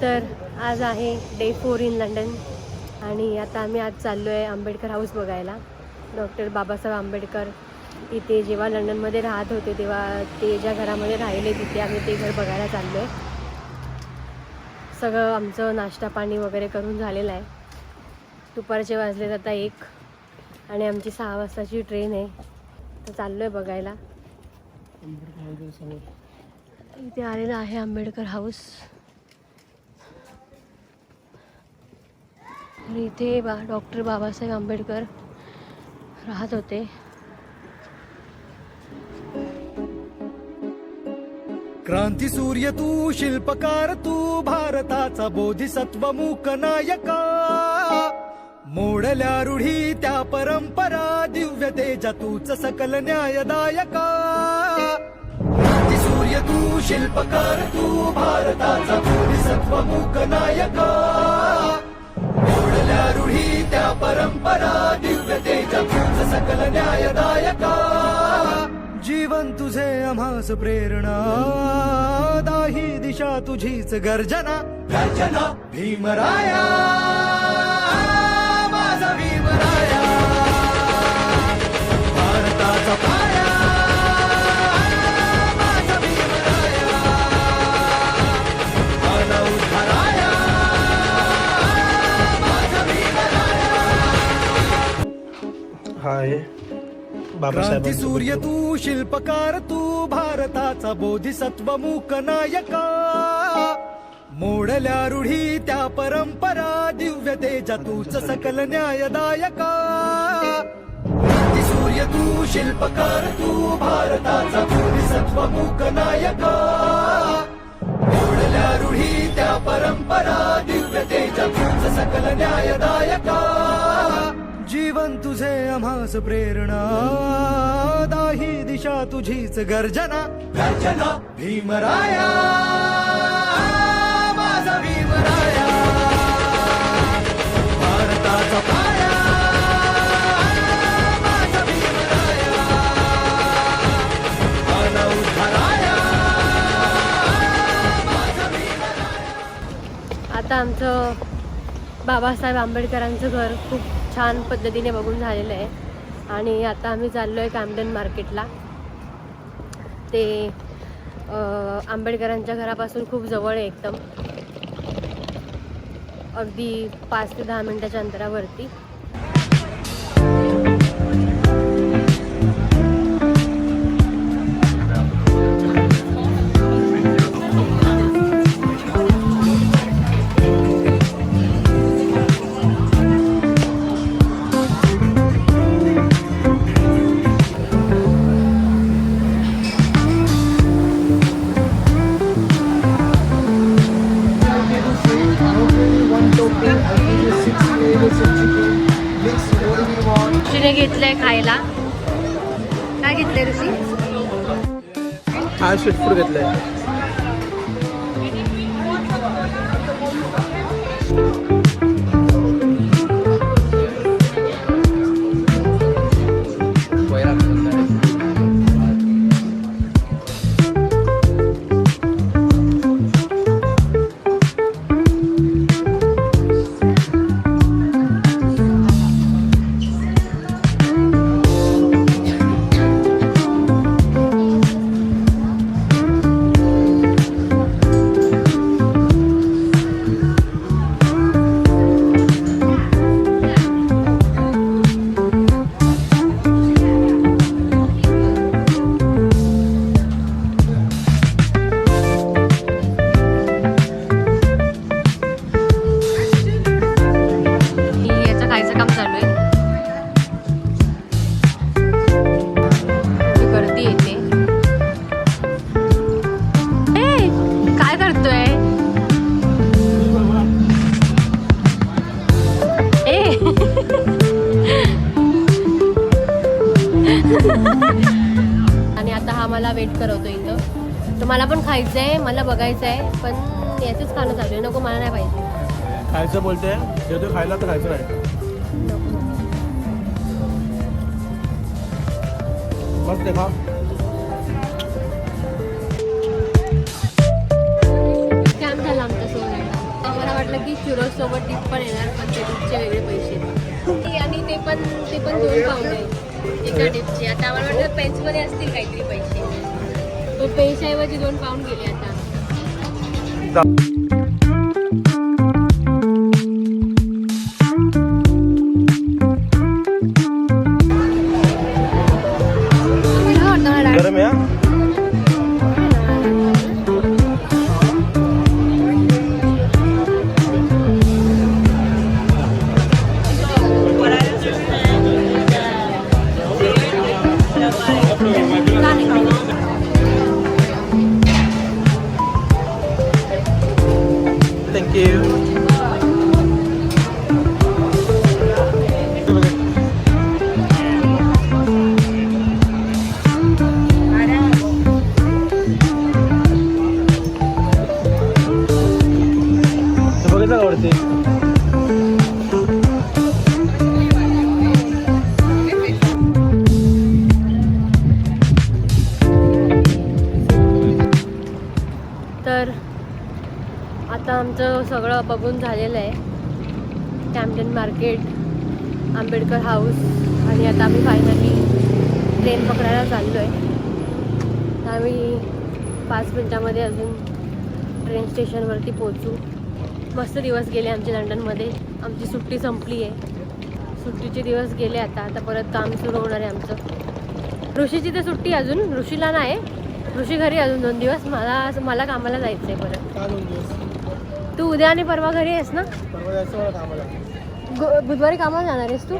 तर आज आहे डे 4 इन लंडन आणि आता आम्ही आज चाललो आहे आंबेडकर हाऊस बघायला. डॉक्टर बाबासाहेब आंबेडकर इथे जेव्हा लंडनमध्ये राहत होते तेव्हा ते ज्या घरामध्ये राहिले तिथे आम्ही ते घर बघायला चाललो आहे. सगळं आमचं नाश्ता पाणी वगैरे करून झालेलं आहे. दुपारचे वाजले आता 1 आणि आमची 6 वाजताची ट्रेन आहे. तर चाललो आहे बघायला. इथे आलेलं आहे आंबेडकर हाऊस. आणि इथे डॉक्टर बाबासाहेब आंबेडकर राहत होते. क्रांती सूर्य तू, शिल्पकार तू, भारताचा बोधिसत्व मूक नायका. मोडल्या रूढी त्या परंपरा, दिव्य तेजा तूच सकल न्यायदायका. क्रांती सूर्य तू, शिल्पकार तू, भारताचा बोधिसत्व मूक नायका. मोडल्या रूढी त्या परंपरा, दिव्य तेजा तूच सकल न्यायदायका. जीवन तुझे आम्हास प्रेरणा, दाही दिशा तुझीच गर्जना. गर्जना भीमराया, माझा भीमराया. भारताचा पाया, माझा भीमराया. आला उद्धाराया, माझा भीमराया. हाय क्रांती सूर्य तू, शिल्पकार तू, भारताचा बोधिसत्व मूक नायका. मोडल्या रूढी त्या परंपरा, दिव्य तेजा तूच सकल न्यायदायका. क्रांती सूर्य तू, शिल्पकार तू, भारताचा बोधिसत्व मूक नायका. मोडल्या रूढी त्या परंपरा, दिव्य तेजा तूच सकल न्यायदायका. जीवन तुझे आम्हास प्रेरणा, दाही दिशा तुझीच गर्जना. गर्जना भीमराया, माझा भीमराया. भारताचा पाया, माझा भीमराया. आला उद्धाराया, माझा भीमराया. आता आमचं बाबासाहेब आंबेडकरांचं घर खूप छान पद्धतीने बघून झालेलं आहे. आणि आता आम्ही चाललो आहे कॅम्पडन मार्केटला. ते आंबेडकरांच्या घरापासून खूप जवळ आहे, एकदम अगदी 5 ते 10 मिनिटाच्या अंतरावरती. ऋषीने घेतलंय खायला. काय घेतलंय ऋषी? हा स्ट्रीट फूड घेतलंय. आणि आता हा मला वेट करवतो इथं. तर मला पण खायचं आहे, मला बघायचं आहे, पण याचंच खाणं चालू आहे. नको, मला नाही पाहिजे. खायचं बोलते, जेव्हा खायला तर खायचं नाही. मग ते खा. कॅम्प झाला आमचा सोडायला. वाटलं की चुरोस सोबत डिप पण येणार, पण ते डिपचे वेगळे पैसे आणि ते पण 2 पाऊंड आहे एका डिपचे. आता आम्हाला वाटतं पेन्समध्ये असतील काहीतरी पैसे, तो पेन्सऐवजी 2 पाऊंड गेले आता. गरम आहे हा? थँक्यू. बघितलं आवडते. तर आता आमचं सगळं बघून झालेलं आहे. कॅम्पटन मार्केट, आंबेडकर हाऊस आणि आता आम्ही फायनली ट्रेन पकडायला चाललो आहे. आम्ही 5 मिनटामध्ये अजून ट्रेन स्टेशनवरती पोहोचू. मस्त दिवस गेले आमचे लंडनमध्ये. आमची सुट्टी संपली आहे. सुट्टीचे दिवस गेले आता परत काम सुरू होणार आहे आमचं. ऋषीची तर सुट्टी अजून, ऋषीला नाही. ऋषी घरी अजून 2 दिवस. मला कामाला जायचं आहे परत. का 2 दिवस? तू उद्या आणि परवा घरी आहेस ना? परवा जायचं मला कामाला. बुधवारी कामाला जाणार आहेस तू?